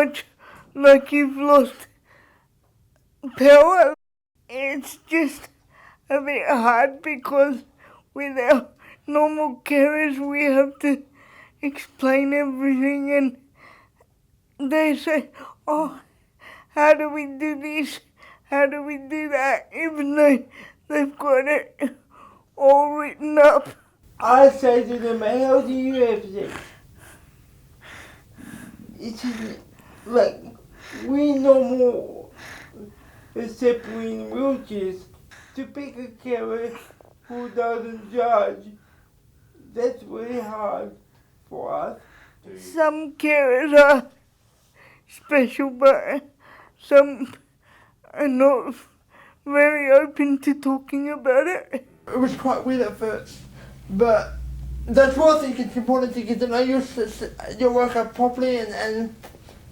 much like you've lost power. It's just a bit hard because with our normal carers we have to explain everything, and they say, oh, how do we do this? How do we do that? Even though they've got it all written up. I say to them, how do you have sex? It's like, we know more, except we're in wheelchairs, to pick a carer who doesn't judge. That's really hard for us. Some carers are special, but some are not very open to talking about it. It was quite weird at first, but that's why I think it's important to get to know your worker properly and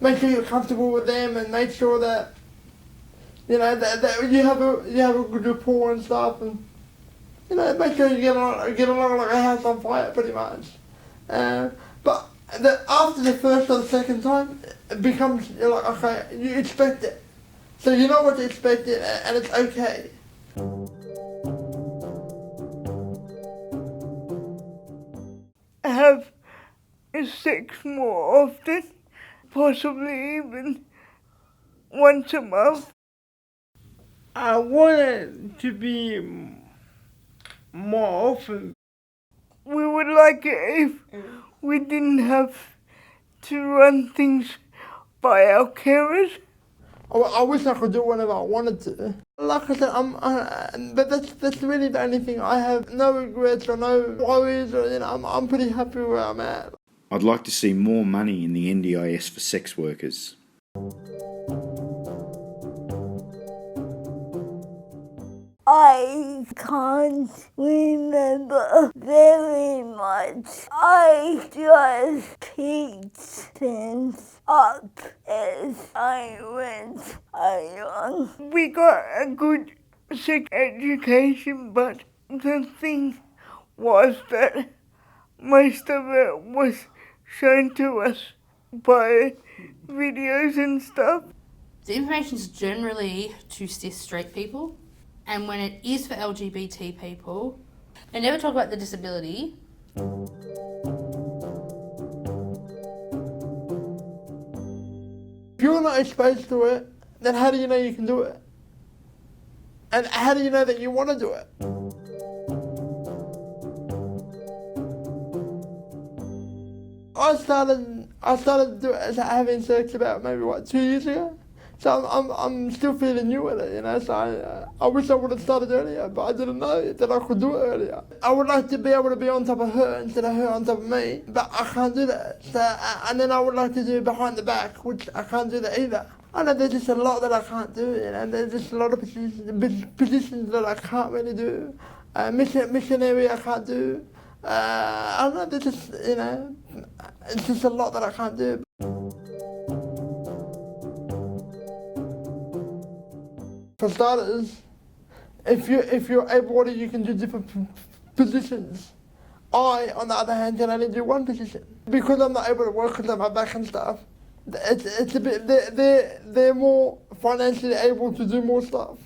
make sure you're comfortable with them and make sure that that you have a good rapport and stuff, and make sure you get along like a house on fire pretty much. But after the first or the second time, it becomes like, okay, you expect it, so you know what to expect and it's okay. Have sex more often, possibly even once a month. I want it to be more often. We would like it if we didn't have to run things by our carers. I wish I could do whatever I wanted to. Like I said, but that's really the only thing. I have no regrets or no worries, or I'm pretty happy where I'm at. I'd like to see more money in the NDIS for sex workers. I can't remember very much. I just picked things up as I went along. We got a good sex education, but the thing was that most of it was shown to us by videos and stuff. The information is generally to cis straight people, and when it is for LGBT people, they never talk about the disability. If you're not exposed to it, then how do you know you can do it? And how do you know that you want to do it? I started having sex about maybe 2 years ago. So I'm still feeling new at it, so I wish I would have started earlier, but I didn't know that I could do it earlier. I would like to be able to be on top of her instead of her on top of me, but I can't do that. So, and then I would like to do behind the back, which I can't do that either. I know there's just a lot that I can't do, there's just a lot of positions that I can't really do. Missionary I can't do. I don't know, there's just, it's just a lot that I can't do. For starters, if you're able-bodied, you can do different positions. I, on the other hand, can only do one position. Because I'm not able to work on my back and stuff, it's a bit, they're more financially able to do more stuff.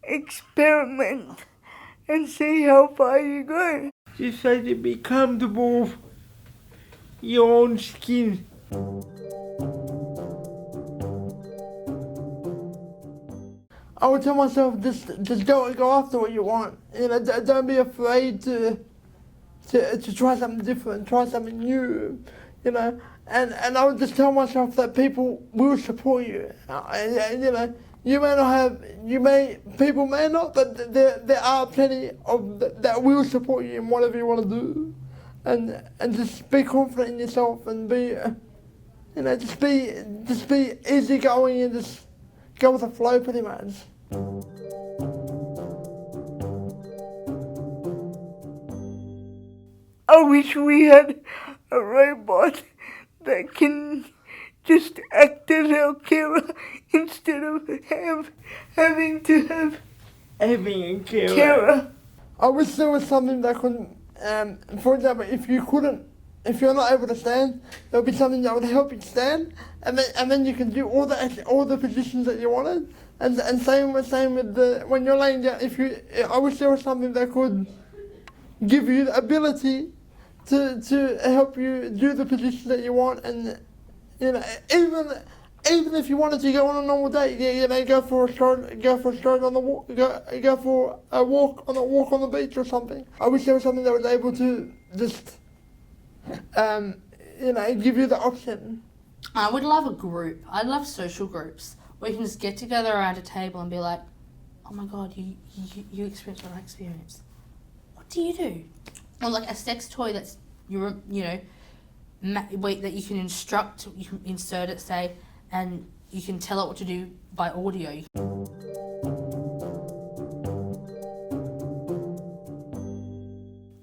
Experiment and see how far you go. Just try to be comfortable with your own skin. I would tell myself, just go after what you want. Don't be afraid to try something different, try something new. And I would just tell myself that people will support you. You may not have, people may not, but there are plenty of that will support you in whatever you want to do, and just be confident in yourself and be, just be easygoing and just go with the flow pretty much. I wish we had a robot that can just act as our carer instead of having to have Having a carer. carer. I wish there was something that could For example, if you're not able to stand, there'll be something that would help you stand, and then you can do all the positions that you wanted. And same with when you're laying down. I wish there was something that could give you the ability to help you do the position that you want, and even if you wanted to go on a normal day, go for a stroll on the walk, go for a walk on the beach or something. I wish there was something that was able to just give you the option. I would love a group. I'd love social groups where you can just get together around a table and be like, oh my god, you experience what I experienced. What do you do? Or like a sex toy that's that you can instruct, you can insert it, say, and you can tell it what to do by audio.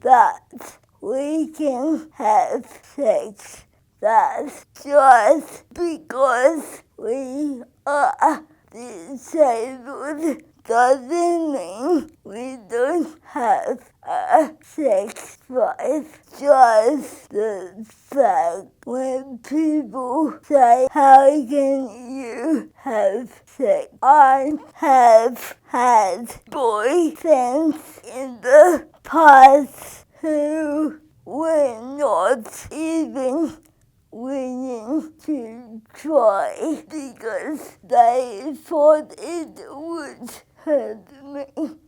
That we can have sex. That's just because we are disabled doesn't mean we don't have a sex life. Just the fact when people say, how can you have sex? I have had boyfriends in the past who were not even willing to try because they thought it would hurt me.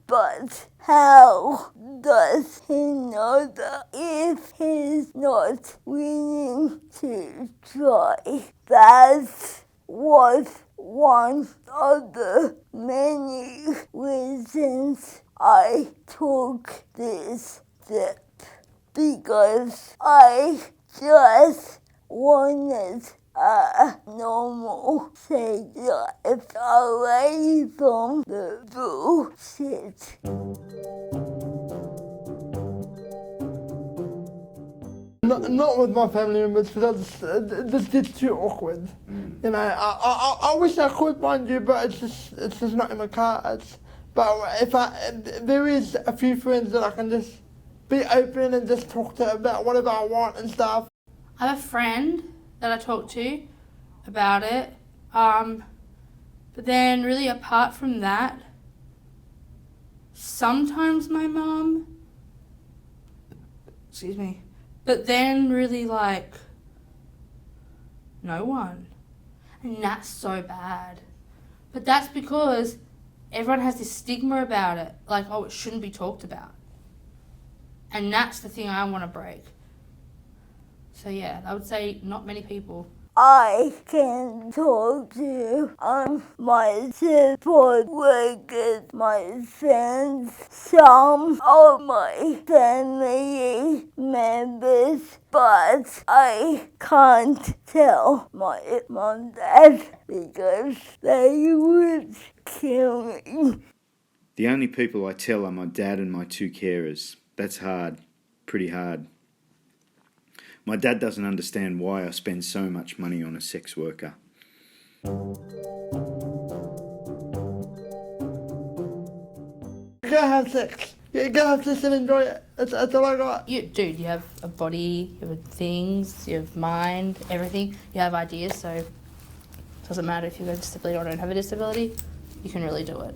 But how does he know that if he's not willing to try? That was one of the many reasons I took this step, because I just wanted a normal sex life away from the bullshit. Not with my family members, because that's just too awkward. I wish I could, mind you, but it's just not in my cards. But there is a few friends that I can just be open and just talk to about whatever I want and stuff. I have a friend that I talk to about it, but then really apart from that, sometimes my mum, but then really like no one, and that's so bad. But that's because everyone has this stigma about it, like, oh, it shouldn't be talked about, and that's the thing I want to break. So yeah, I would say not many people. I can talk to my support workers, my friends, some of my family members, but I can't tell my mom and dad because they would kill me. The only people I tell are my dad and my 2 carers. That's hard, pretty hard. My dad doesn't understand why I spend so much money on a sex worker. Go have sex. Yeah, go have sex and enjoy it. That's all I got. You have a body, you have things, you have mind, everything. You have ideas, so it doesn't matter if you have a disability or don't have a disability. You can really do it.